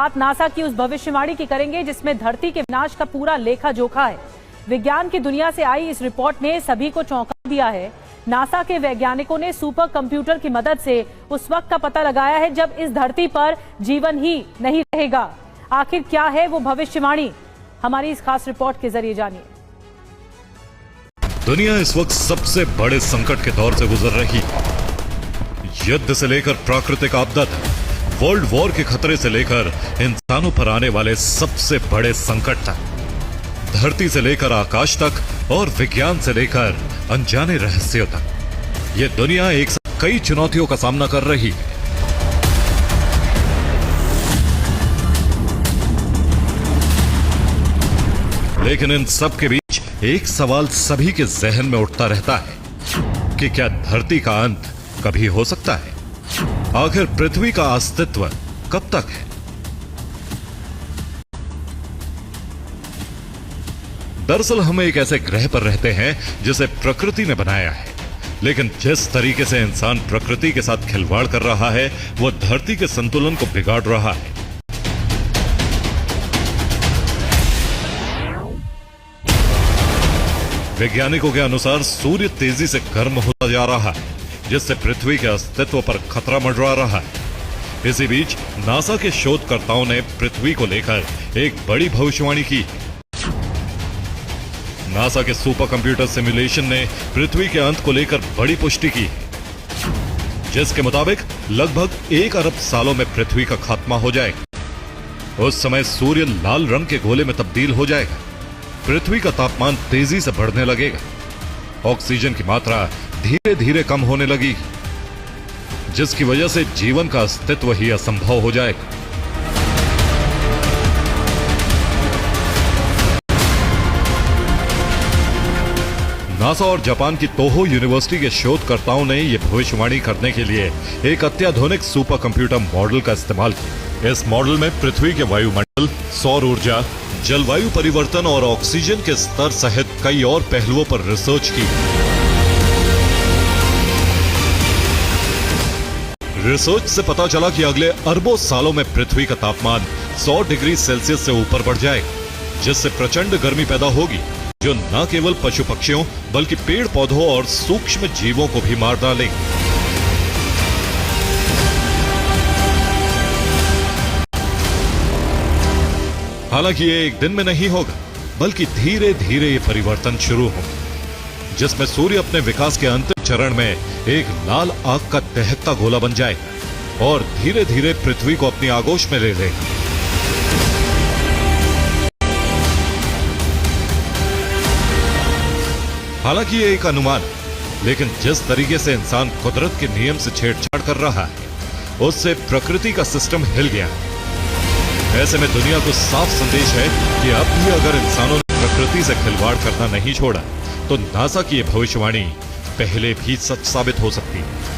बात नासा की उस भविष्यवाणी की करेंगे जिसमें धरती के विनाश का पूरा लेखा जोखा है। विज्ञान की दुनिया से आई इस रिपोर्ट ने सभी को चौंका दिया है। नासा के वैज्ञानिकों ने सुपर कंप्यूटर की मदद से उस वक्त का पता लगाया है जब इस धरती पर जीवन ही नहीं रहेगा। आखिर क्या है वो भविष्यवाणी, हमारी इस खास रिपोर्ट के जरिए जानिए। दुनिया इस वक्त सबसे बड़े संकट के दौर से गुजर रही है। युद्ध से लेकर प्राकृतिक आपदा तक, वर्ल्ड वॉर के खतरे से लेकर इंसानों पर आने वाले सबसे बड़े संकट तक, धरती से लेकर आकाश तक और विज्ञान से लेकर अनजाने रहस्यों तक, ये दुनिया एक साथ कई चुनौतियों का सामना कर रही है। लेकिन इन सब के बीच एक सवाल सभी के जहन में उठता रहता है कि क्या धरती का अंत कभी हो सकता है? आखिर पृथ्वी का अस्तित्व कब तक है? दरअसल हम एक ऐसे ग्रह पर रहते हैं जिसे प्रकृति ने बनाया है, लेकिन जिस तरीके से इंसान प्रकृति के साथ खिलवाड़ कर रहा है वो धरती के संतुलन को बिगाड़ रहा है। वैज्ञानिकों के अनुसार सूर्य तेजी से गर्म होता जा रहा है, जिससे पृथ्वी के अस्तित्व पर खतरा मंडरा रहा है। इसी बीच नासा के शोधकर्ताओं ने पृथ्वी को लेकर एक बड़ी भविष्यवाणी की। नासा के सुपर कंप्यूटर सिमुलेशन ने पृथ्वी के अंत को लेकर बड़ी पुष्टि की, जिसके मुताबिक लगभग 1 अरब सालों में पृथ्वी का खात्मा हो जाएगा। उस समय सूर्य लाल रंग के गोले में तब्दील हो जाएगा, पृथ्वी का तापमान तेजी से बढ़ने लगेगा, ऑक्सीजन की मात्रा धीरे धीरे कम होने लगेगी, जिसकी वजह से जीवन का अस्तित्व ही असंभव हो जाएगा। नासा और जापान की तोहो यूनिवर्सिटी के शोधकर्ताओं ने यह भविष्यवाणी करने के लिए एक अत्याधुनिक सुपर कंप्यूटर मॉडल का इस्तेमाल किया। इस मॉडल में पृथ्वी के वायुमंडल, सौर ऊर्जा, जलवायु परिवर्तन और ऑक्सीजन के स्तर सहित कई और पहलुओं पर रिसर्च की। रिसर्च से पता चला कि अगले अरबों सालों में पृथ्वी का तापमान 100 डिग्री सेल्सियस से ऊपर बढ़ जाएगा, जिससे प्रचंड गर्मी पैदा होगी जो न केवल पशु पक्षियों बल्कि पेड़ पौधों और सूक्ष्म जीवों को भी मार डालेगी। हालांकि ये एक दिन में नहीं होगा, बल्कि धीरे धीरे ये परिवर्तन शुरू होगा, जिसमें सूर्य अपने विकास के अंतिम चरण में एक लाल आग का दहकता गोला बन जाएगा और धीरे धीरे पृथ्वी को अपनी आगोश में ले लेगा। हालांकि ये एक अनुमान है, लेकिन जिस तरीके से इंसान कुदरत के नियम से छेड़छाड़ कर रहा है, उससे प्रकृति का सिस्टम हिल गया है। ऐसे में दुनिया को साफ संदेश है कि अब भी अगर इंसानों ने प्रकृति से खिलवाड़ करना नहीं छोड़ा तो नासा की यह भविष्यवाणी पहले भी सच साबित हो सकती है।